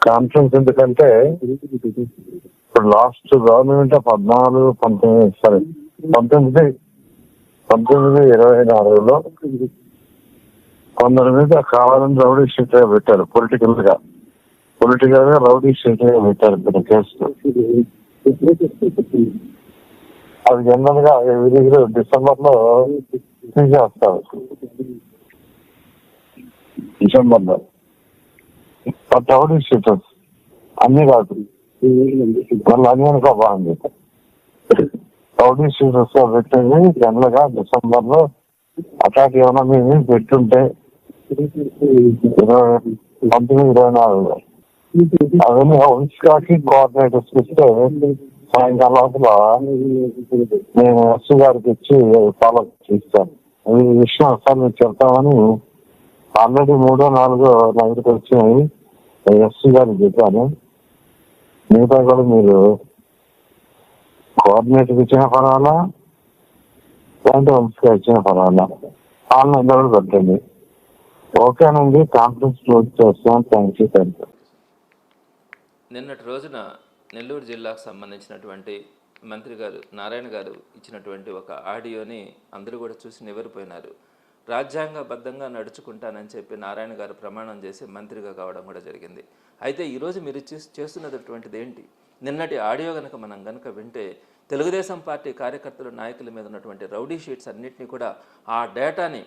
Conference ఎందుకంటే ఇప్పుడు last government 1924లో కొందరి మీద కావాలని రౌడీ షీట్ పెట్టారు. పొలిటికల్ గా రౌడీ షీట్ పెట్టారు కొన్ని కేసులు. అది జనరల్ గా డిసెంబర్ లో తీసేస్తారు. డిసెంబర్ లో రౌడీ షీటర్స్ అన్ని కాదు, వాళ్ళు అన్ని అనుకో బాగుంది. రౌడీ షీటర్స్ పెట్టింది జనరల్ గా డిసెంబర్ లో అటాక్ ఏమైనా మేము పెట్టుంటే 24 అవన్నీ హౌస్కి కోఆర్డినేటర్స్ ఇస్తే సాయంకాలం లోపల నేను ఎస్సీ గారికి ఇచ్చి ఫాలో చేస్తాను. ఈ విషయం ఒకసారి మీకు చెప్తామని ఆల్రెడీ 3, 4 నా దగ్గరికి వచ్చినాయి. ఎస్సీ గారికి చెప్పాను. మిగతా కూడా మీరు కోఆర్డినేటర్ ఇచ్చిన పర్వాలా, లేదంటే హౌస్గా ఇచ్చిన పర్వాలా, ఆన్లైన్ కూడా పెట్టండి. ఓకేనండి, కాన్ఫరెన్స్ క్లోజ్ చేస్తాం. Thank you. నిన్నటి రోజున నెల్లూరు జిల్లాకు సంబంధించినటువంటి మంత్రి గారు నారాయణ గారు ఇచ్చినటువంటి ఒక ఆడియోని అందరూ కూడా చూసి నివ్వెరపోయినారు. రాజ్యాంగబద్ధంగా నడుచుకుంటానని చెప్పి నారాయణ గారు ప్రమాణం చేసి మంత్రిగా కావడం కూడా జరిగింది. అయితే ఈరోజు మీరు చేస్తున్నటువంటిది ఏంటి? నిన్నటి ఆడియో కనుక మనం కనుక వింటే తెలుగుదేశం పార్టీ కార్యకర్తలు నాయకుల మీద ఉన్నటువంటి రౌడీ షీట్స్ అన్నింటినీ కూడా ఆ డేటాని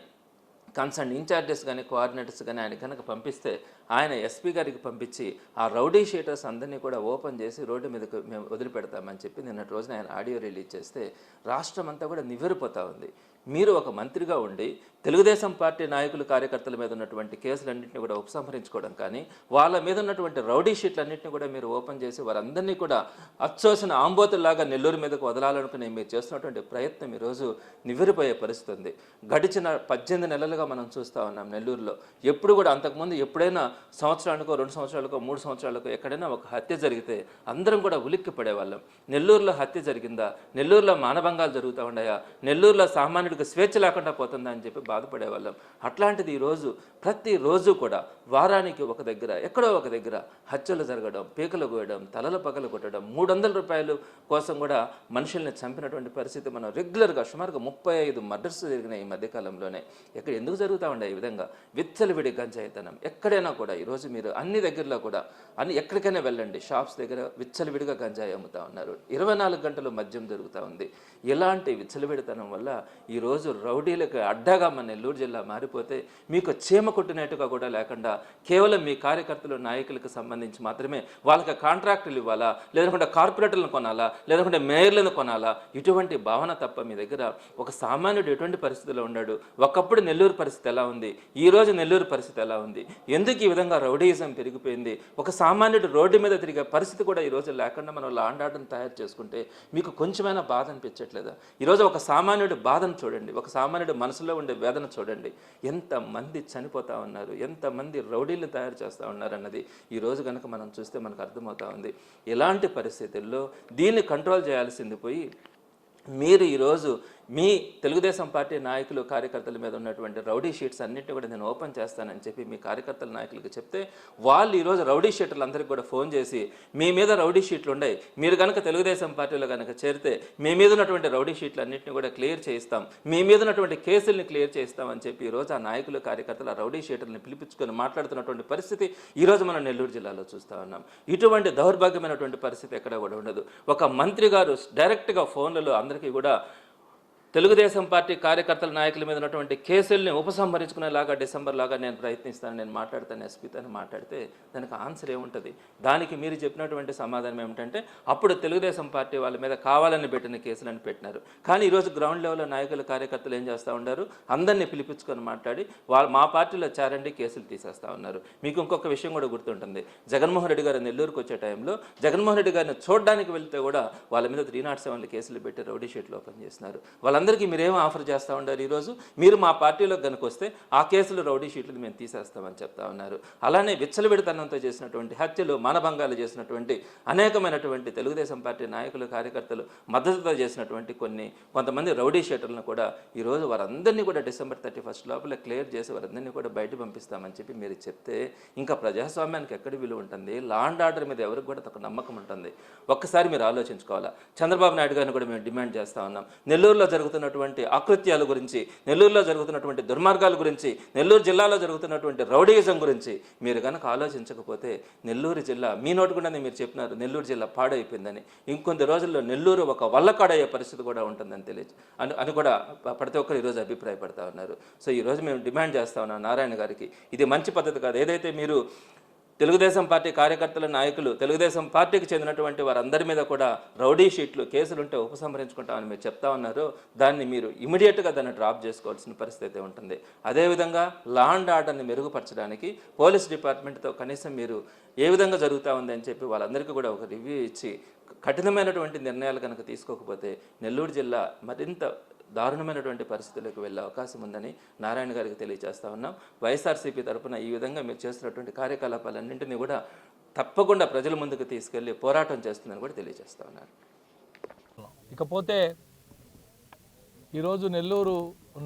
కన్సర్న్ ఇన్ఛార్జెస్ కానీ కోఆర్డినేటర్స్ కానీ ఆయన కనుక పంపిస్తే ఆయన ఎస్పీ గారికి పంపించి ఆ రౌడీ షీటర్స్ అందరినీ కూడా ఓపెన్ చేసి రోడ్డు మీదకు మేము వదిలిపెడతామని చెప్పి నిన్నటి రోజున ఆయన ఆడియో రిలీజ్ చేస్తే రాష్ట్రం అంతా కూడా నివ్వెరపోతూ ఉంది. మీరు ఒక మంత్రిగా ఉండి తెలుగుదేశం పార్టీ నాయకులు కార్యకర్తల మీద ఉన్నటువంటి కేసులన్నింటినీ కూడా ఉపసంహరించుకోవడం కానీ, వాళ్ళ మీద ఉన్నటువంటి రౌడీ షీట్లన్నింటినీ కూడా మీరు ఓపెన్ చేసి వారందరినీ కూడా అచ్చోసిన ఆంబోతుల్లాగా నెల్లూరు మీదకు వదలాలనుకుని మీరు చేస్తున్నటువంటి ప్రయత్నం ఈరోజు నివ్వెరపోయే పరిస్థితి ఉంది. గడిచిన 18 నెలలుగా మనం చూస్తూ ఉన్నాం నెల్లూరులో. ఎప్పుడు కూడా అంతకుముందు ఎప్పుడైనా సంవత్సరానికో 2 సంవత్సరాలకో 3 సంవత్సరాలకో ఎక్కడైనా ఒక హత్య జరిగితే అందరం కూడా ఉలిక్కి పడేవాళ్ళం. నెల్లూరులో హత్య జరిగిందా, నెల్లూరులో మానభంగాలు జరుగుతూ ఉన్నాయా, నెల్లూరులో సామాన్యుడికి స్వేచ్ఛ లేకుండా పోతుందా అని చెప్పి బాధపడేవాళ్ళం. అట్లాంటిది ఈరోజు ప్రతిరోజు కూడా వారానికి ఒక దగ్గర ఎక్కడో ఒక దగ్గర హత్యలు జరగడం, పీకలు కోయడం, తలలు పగలు కొట్టడం, 300 రూపాయలు కోసం కూడా మనుషుల్ని చంపినటువంటి పరిస్థితి మనం రెగ్యులర్గా సుమారుగా 35 మర్డర్స్ జరిగినాయి ఈ మధ్యకాలంలోనే. ఎందుకు జరుగుతూ ఉండే ఈ విధంగా విచ్చలవిడి గంజాయితనం ఎక్కడైనా కూడా ఈరోజు మీరు అన్ని దగ్గరలో కూడా ఎక్కడికైనా వెళ్ళండి, షాప్స్ దగ్గర విచ్చలవిడిగా గంజాయి అమ్ముతూ ఉన్నారు. 24 గంటలు మద్యం జరుగుతూ ఉంది. ఇలాంటి విచ్చలవిడితనం వల్ల ఈరోజు రౌడీలకు అడ్డాగా మన నెల్లూరు జిల్లా మారిపోతే మీకు చీమ కొట్టినట్టుగా కూడా లేకుండా కేవలం మీ కార్యకర్తలు నాయకులకు సంబంధించి మాత్రమే వాళ్ళకి కాంట్రాక్టులు ఇవ్వాలా, లేదంటే కార్పొరేటర్లను కొనాలా, లేదంటే మేయర్లను కొనాలా, ఇటువంటి భావన తప్ప మీ దగ్గర ఒక సామాన్యుడు ఎటువంటి పరిస్థితిలో ఉన్నాడు, ఒకప్పుడు నెల్లూరు పరిస్థితి ఎలా ఉంది, ఈరోజు నెల్లూరు పరిస్థితి ఎలా ఉంది, ఎందుకు ఈ విధంగా రౌడీయిజం పెరిగిపోయింది, ఒక సామాన్యుడు రోడ్డు మీద తిరిగే పరిస్థితి కూడా ఈరోజు లేకుండా మనం లాండ్ ఆర్డర్ని తయారు చేసుకుంటే మీకు కొంచెమైనా బాధ అనిపించట్లేదా? ఈరోజు ఒక సామాన్యుడు బాధను చూడండి, ఒక సామాన్యుడు మనసులో ఉండే వేదన చూడండి. ఎంతమంది చనిపోతూ ఉన్నారు, ఎంతమంది రౌడీలను తయారు చేస్తూ ఉన్నారు అన్నది ఈరోజు కనుక మనం చూస్తే మనకు అర్థమవుతా ఉంది. ఇలాంటి పరిస్థితుల్లో దీన్ని కంట్రోల్ చేయాల్సింది పోయి మీరు ఈరోజు మీ తెలుగుదేశం పార్టీ నాయకులు కార్యకర్తల మీద ఉన్నటువంటి రౌడీ షీట్స్ అన్నింటినీ కూడా నేను ఓపెన్ చేస్తానని చెప్పి మీ కార్యకర్తల నాయకులకు చెప్తే వాళ్ళు ఈరోజు రౌడీ షీటర్లందరికీ కూడా ఫోన్ చేసి మీ మీద రౌడీ షీట్లు ఉన్నాయి, మీరు కనుక తెలుగుదేశం పార్టీలో కనుక చేరితే మీ మీద ఉన్నటువంటి రౌడీ షీట్లు అన్నింటినీ కూడా క్లియర్ చేయిస్తాం, మీ మీద ఉన్నటువంటి కేసుల్ని క్లియర్ చేయిస్తామని చెప్పి ఈరోజు ఆ నాయకులు కార్యకర్తలు ఆ రౌడీ షీటర్ని పిలిపించుకొని మాట్లాడుతున్నటువంటి పరిస్థితి ఈరోజు మనం నెల్లూరు జిల్లాలో చూస్తూ ఉన్నాం. ఇటువంటి దౌర్భాగ్యమైనటువంటి పరిస్థితి ఎక్కడ కూడా ఉండదు. ఒక మంత్రి గారు డైరెక్ట్గా ఫోన్లలో అందరికీ కూడా తెలుగుదేశం పార్టీ కార్యకర్తల నాయకుల మీద ఉన్నటువంటి కేసుల్ని ఉపసంహరించుకునేలాగా డిసెంబర్ లాగా నేను ప్రయత్నిస్తాను, నేను మాట్లాడతాను ఎస్పీతో మాట్లాడితే దానికి ఆన్సర్ ఏముంటుంది? దానికి మీరు చెప్పినటువంటి సమాధానం ఏమిటంటే అప్పుడు తెలుగుదేశం పార్టీ వాళ్ళ మీద కావాలని పెట్టిన కేసులను పెట్టినారు. కానీ ఈరోజు గ్రౌండ్ లెవెల్లో నాయకుల కార్యకర్తలు ఏం చేస్తూ ఉన్నారు, అందరినీ పిలిపించుకొని మాట్లాడి వాళ్ళు మా పార్టీలో చేరండి కేసులు తీసేస్తూ ఉన్నారు. మీకు ఇంకొక విషయం కూడా గుర్తుంటుంది, జగన్మోహన్ రెడ్డి గారు నెల్లూరుకు వచ్చే టైంలో జగన్మోహన్ రెడ్డి గారిని చూడడానికి వెళ్తే కూడా వాళ్ళ మీద 307 కేసులు పెట్టి రౌడీ షీట్లు ఓపెన్ చేసినారు. వాళ్ళ వాళ్ళందరికీ మీరేం ఆఫర్ చేస్తూ ఉన్నారు? ఈరోజు మీరు మా పార్టీలోకి కనుక వస్తే ఆ కేసులు రౌడీ షీట్లు మేము తీసేస్తామని చెప్తా ఉన్నారు. అలానే విచ్చలవిడితనంతో చేసినటువంటి హత్యలు, మానభంగాలు చేసినటువంటి అనేకమైనటువంటి తెలుగుదేశం పార్టీ నాయకులు, కార్యకర్తలు మద్దతుతో చేసినటువంటి కొంతమంది రౌడీ షీటర్లను కూడా ఈరోజు వారందరినీ కూడా డిసెంబర్ 31 లోపల క్లియర్ చేసి వారందరినీ కూడా బయట పంపిస్తామని చెప్పి మీరు చెప్తే ఇంకా ప్రజాస్వామ్యానికి ఎక్కడి విలువ ఉంటుంది? లా అండ్ ఆర్డర్ మీద ఎవరికి కూడా ఒక నమ్మకం ఉంటుంది? ఒక్కసారి మీరు ఆలోచించుకోవాలా. చంద్రబాబు నాయుడు గారిని కూడా మేము డిమాండ్ చేస్తూ ఉన్నాం. నెల్లూరులో జరుగుతున్నటువంటి ఆకృత్యాల గురించి, నెల్లూరులో జరుగుతున్నటువంటి దుర్మార్గాల గురించి, నెల్లూరు జిల్లాలో జరుగుతున్నటువంటి రౌడీయిజం గురించి మీరు కనుక ఆలోచించకపోతే నెల్లూరు జిల్లా, మీ నోటి కూడా మీరు చెప్పినారు నెల్లూరు జిల్లా పాడైపోయిందని, ఇంకొన్ని రోజుల్లో నెల్లూరు ఒక వల్లకాడయ్యే పరిస్థితి కూడా ఉంటుందని అని కూడా ప్రతి ఒక్కరు ఈరోజు అభిప్రాయపడతా ఉన్నారు. సో ఈరోజు మేము డిమాండ్ చేస్తా ఉన్నాం నారాయణ గారికి, ఇది మంచి పద్ధతి కాదు. ఏదైతే మీరు తెలుగుదేశం పార్టీ కార్యకర్తల, నాయకులు, తెలుగుదేశం పార్టీకి చెందినటువంటి వారందరి మీద కూడా రౌడీ షీట్లు, కేసులుంటే ఉపసంహరించుకుంటామని మీరు చెప్తా ఉన్నారు, దాన్ని మీరు ఇమీడియట్గా దాన్ని డ్రాప్ చేసుకోవాల్సిన పరిస్థితి ఉంటుంది. అదేవిధంగా లా అండ్ ఆర్డర్ని మెరుగుపరచడానికి పోలీస్ డిపార్ట్మెంట్తో కనీసం మీరు ఏ విధంగా జరుగుతూ ఉంది అని చెప్పి వాళ్ళందరికీ కూడా ఒక రివ్యూ ఇచ్చి కఠినమైనటువంటి నిర్ణయాలు కనుక తీసుకోకపోతే నెల్లూరు జిల్లా మరింత దారుణమైనటువంటి పరిస్థితులకు వెళ్ళే అవకాశం ఉందని నారాయణ గారికి తెలియజేస్తా ఉన్నాం. వైఎస్ఆర్సీపీ తరఫున ఈ విధంగా మీరు చేస్తున్నటువంటి కార్యకలాపాలన్నింటినీ కూడా తప్పకుండా ప్రజల ముందుకు తీసుకెళ్లి పోరాటం చేస్తుందని కూడా తెలియజేస్తా ఉన్నారు. ఇకపోతే ఈరోజు నెల్లూరు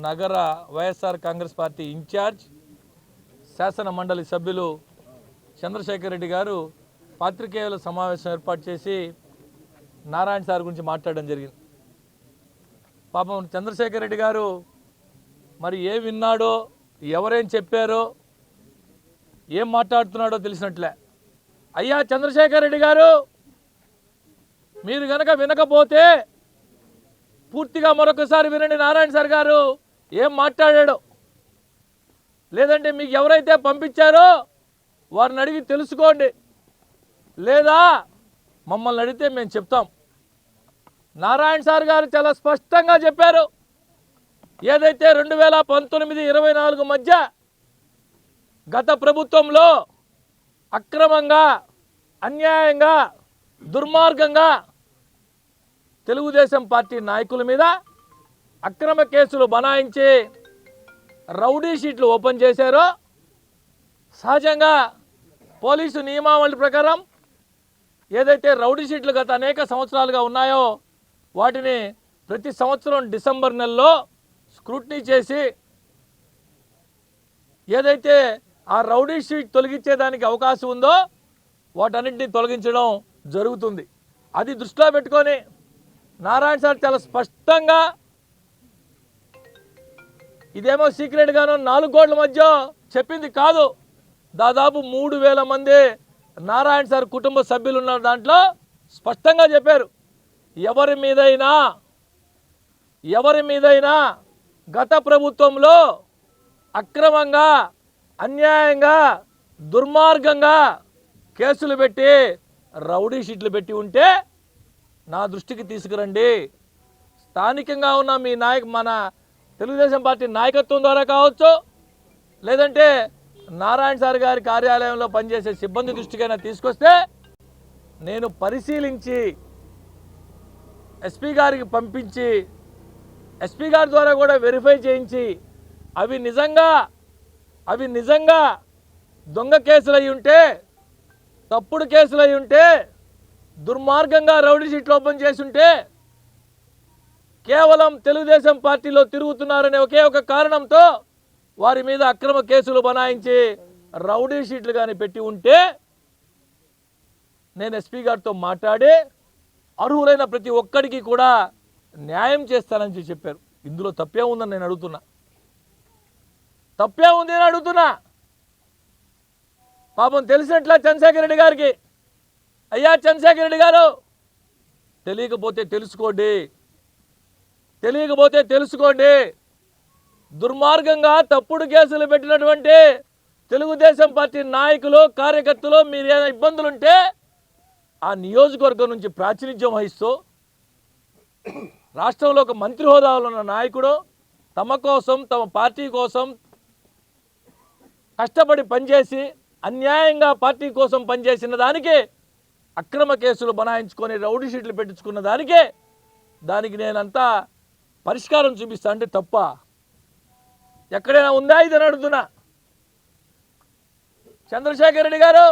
నగర వైఎస్ఆర్ కాంగ్రెస్ పార్టీ ఇన్ఛార్జ్ శాసన మండలి సభ్యులు చంద్రశేఖర్ రెడ్డి గారు పాత్రికేయుల సమావేశం ఏర్పాటు చేసి నారాయణ సార్ గురించి మాట్లాడడం జరిగింది. పాపం చంద్రశేఖర్ రెడ్డి గారు మరి ఏం విన్నాడో, ఎవరేం చెప్పారో, ఏం మాట్లాడుతున్నాడో తెలిసినట్లే. అయ్యా చంద్రశేఖర్ రెడ్డి గారు, మీరు కనుక వినకపోతే పూర్తిగా మరొకసారి వినండి నారాయణ సార్ గారు ఏం మాట్లాడాడో. లేదంటే మీకు ఎవరైతే పంపించారో వారిని అడిగి తెలుసుకోండి, లేదా మమ్మల్ని అడిగితే మేము చెప్తాం. నారాయణ సార్ గారు చాలా స్పష్టంగా చెప్పారు, ఏదైతే 2019-24 మధ్య గత ప్రభుత్వంలో అక్రమంగా, అన్యాయంగా, దుర్మార్గంగా తెలుగుదేశం పార్టీ నాయకుల మీద అక్రమ కేసులు బనాయించి రౌడీ షీట్లు ఓపెన్ చేశారో, సహజంగా పోలీసు నియమావళి ప్రకారం ఏదైతే రౌడీ షీట్లు గత అనేక సంవత్సరాలుగా ఉన్నాయో వాటిని ప్రతి సంవత్సరం డిసెంబర్ నెలలో స్క్రూటినీ చేసి ఏదైతే ఆ రౌడీ షీట్ తొలగించేదానికి అవకాశం ఉందో వాటన్నింటినీ తొలగించడం జరుగుతుంది. అది దృష్టిలో పెట్టుకొని నారాయణ సార్ చాలా స్పష్టంగా, ఇదేమో సీక్రెట్గానో 4 గోడల మధ్య చెప్పింది కాదు, దాదాపు 3000 మంది నారాయణ సార్ కుటుంబ సభ్యులు ఉన్న దాంట్లో స్పష్టంగా చెప్పారు, ఎవరి మీదైనా గత ప్రభుత్వంలో అక్రమంగా, అన్యాయంగా, దుర్మార్గంగా కేసులు పెట్టి రౌడీ షీట్లు పెట్టి ఉంటే నా దృష్టికి తీసుకురండి. స్థానికంగా ఉన్న మీ మన తెలుగుదేశం పార్టీ నాయకత్వం ద్వారా కావచ్చు, లేదంటే నారాయణ సార్ గారి కార్యాలయంలో పనిచేసే సిబ్బంది దృష్టికైనా తీసుకొస్తే నేను పరిశీలించి ఎస్పీ గారికి పంపించి, ఎస్పీ గారి ద్వారా కూడా వెరిఫై చేయించి అవి నిజంగా దొంగ కేసులు అయి ఉంటే, తప్పుడు కేసులు అయి ఉంటే, దుర్మార్గంగా రౌడీ షీట్లు ఓపెన్ చేసి ఉంటే, కేవలం తెలుగుదేశం పార్టీలో తిరుగుతున్నారనే ఒకే ఒక కారణంతో వారి మీద అక్రమ కేసులు బనాయించి రౌడీ షీట్లు కానీ పెట్టి ఉంటే నేను ఎస్పీ గారితో మాట్లాడి అర్హులైన ప్రతి ఒక్కడికి కూడా న్యాయం చేస్తానని చెప్పారు. ఇందులో తప్పే ఉందని నేను అడుగుతున్నా, తప్పే ఉంది అని అడుగుతున్నా. పాపం తెలిసినట్ల చంద్రశేఖర్ రెడ్డి గారికి, అయ్యా చంద్రశేఖర్ రెడ్డి గారు, తెలియకపోతే తెలుసుకోండి. దుర్మార్గంగా తప్పుడు కేసులు పెట్టినటువంటి తెలుగుదేశం పార్టీ నాయకులు, కార్యకర్తలు మీరు ఏదైనా ఇబ్బందులుంటే ఆ నియోజకవర్గం నుంచి ప్రాతినిధ్యం వహిస్తూ రాష్ట్రంలో ఒక మంత్రి హోదాలో ఉన్న నాయకుడు తమ కోసం, తమ పార్టీ కోసం కష్టపడి పనిచేసి అన్యాయంగా పార్టీ కోసం పనిచేసిన దానికి అక్రమ కేసులు బనాయించుకొని రౌడీ షీట్లు పెట్టించుకున్న దానికి నేనంతా పరిష్కారం చూపిస్తా అంటే తప్ప ఎక్కడైనా ఉందా ఇదని అడుగుతున్నా. చంద్రశేఖర్ రెడ్డి గారు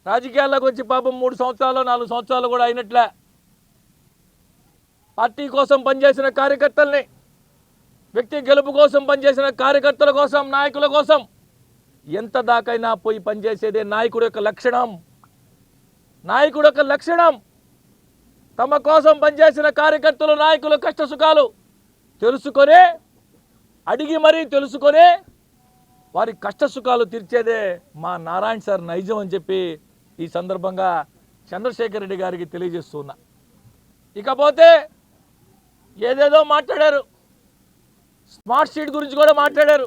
రాజకీయాల్లోకి వచ్చి పాపం 3 సంవత్సరాలు 4 సంవత్సరాలు కూడా అయినట్లే. పార్టీ కోసం పనిచేసిన కార్యకర్తల్ని, వ్యక్తి గెలుపు కోసం పనిచేసిన కార్యకర్తల కోసం, నాయకుల కోసం ఎంత దాకైనా పోయి పనిచేసేదే నాయకుడి యొక్క లక్షణం. నాయకుడి యొక్క లక్షణం తమ కోసం పనిచేసిన కార్యకర్తలు, నాయకుల కష్ట సుఖాలు తెలుసుకొని, అడిగి మరీ తెలుసుకొని వారి కష్ట సుఖాలు తీర్చేదే మా నారాయణ సార్ నైజం అని చెప్పి ఈ సందర్భంగా చంద్రశేఖర్ రెడ్డి గారికి తెలియజేస్తున్నా. ఇకపోతే ఏదేదో మాట్లాడారు, స్మార్ట్ సిటీ గురించి కూడా మాట్లాడారు.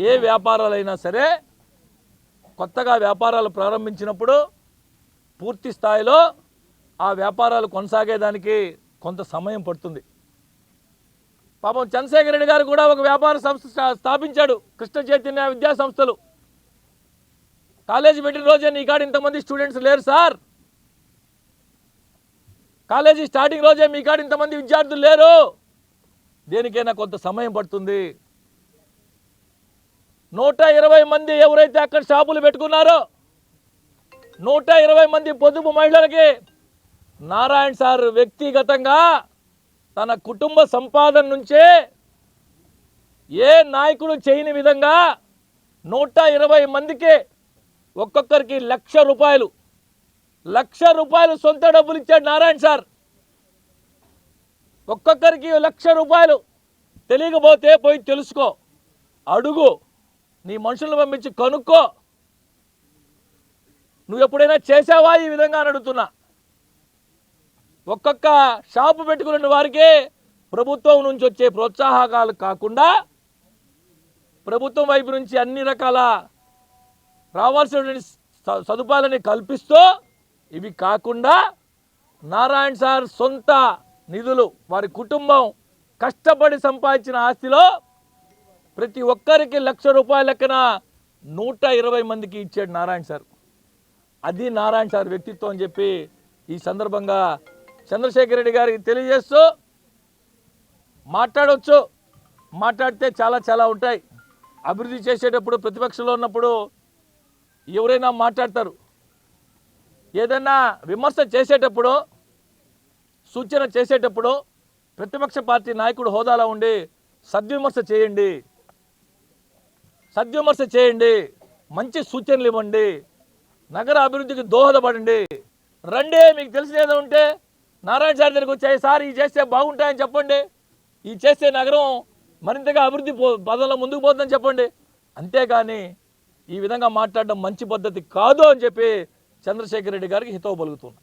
ఏ వ్యాపారాలైనా సరే కొత్తగా వ్యాపారాలు ప్రారంభించినప్పుడు పూర్తి స్థాయిలో ఆ వ్యాపారాలు కొనసాగేదానికి కొంత సమయం పడుతుంది. పాపం చంద్రశేఖర్ రెడ్డి గారు కూడా ఒక వ్యాపార సంస్థ స్థాపించాడు, కృష్ణ చైతన్య విద్యా సంస్థలు. కాలేజీ పెట్టిన రోజే నీ కాడ ఇంతమంది స్టూడెంట్స్ లేరు సార్, కాలేజీ స్టార్టింగ్ రోజే మీ కాడ ఇంతమంది విద్యార్థులు లేరు, దేనికైనా కొంత సమయం పడుతుంది. 120 మంది ఎవరైతే అక్కడ షాపులు పెట్టుకున్నారో 120 మంది పొదుపు మహిళలకి నారాయణ సార్ వ్యక్తిగతంగా తన కుటుంబ సంపాదన నుంచే ఏ నాయకుడు చేయని విధంగా 120 మందికి ఒక్కొక్కరికి ₹1,00,000 ₹1,00,000 సొంత డబ్బులు ఇచ్చాడు నారాయణ సార్. ఒక్కొక్కరికి ₹1,00,000. తెలియకపోతే పోయి తెలుసుకో, అడుగు, నీ మనుషులను పంపించి కనుక్కో. నువ్వు ఎప్పుడైనా చేసావా ఈ విధంగా అని అడుగుతున్నా. ఒక్కొక్క షాపు పెట్టుకున్న వారికి ప్రభుత్వం నుంచి వచ్చే ప్రోత్సాహకాలు కాకుండా ప్రభుత్వం వైపు నుంచి అన్ని రకాల రావాల్సినటువంటి సదుపాయాలని కల్పిస్తూ, ఇవి కాకుండా నారాయణ సార్ సొంత నిధులు, వారి కుటుంబం కష్టపడి సంపాదించిన ఆస్తిలో ప్రతి ఒక్కరికి ₹1,00,000 లెక్కన 120 మందికి ఇచ్చాడు నారాయణ సార్. అది నారాయణ సార్ వ్యక్తిత్వం అని చెప్పి ఈ సందర్భంగా చంద్రశేఖర్ రెడ్డి గారికి తెలియజేస్తూ, మాట్లాడవచ్చు, మాట్లాడితే చాలా చాలా ఉంటాయి. అభివృద్ధి చేసేటప్పుడు ప్రతిపక్షంలో ఉన్నప్పుడు ఎవరైనా మాట్లాడతారు. ఏదైనా విమర్శ చేసేటప్పుడు, సూచన చేసేటప్పుడు ప్రతిపక్ష పార్టీ నాయకుడు హోదాలో ఉండి సద్విమర్శ చేయండి, సద్విమర్శ చేయండి, మంచి సూచనలు ఇవ్వండి, నగర అభివృద్ధికి దోహదపడండి. రండి, మీకు తెలిసిన ఏదో ఉంటే నారాయణ సార్ దగ్గరికి వచ్చాయి, సార్ ఈ చేస్తే బాగుంటాయని చెప్పండి, ఈ చేస్తే నగరం మరింతగా అభివృద్ధి పదంలో ముందుకు పోతుందని చెప్పండి. అంతేగాని ఈ విధంగా మాట్లాడడం మంచి పద్ధతి కాదు అని చెప్పి చంద్రశేఖర్ రెడ్డి గారికి హితవు పలుకుతున్నా.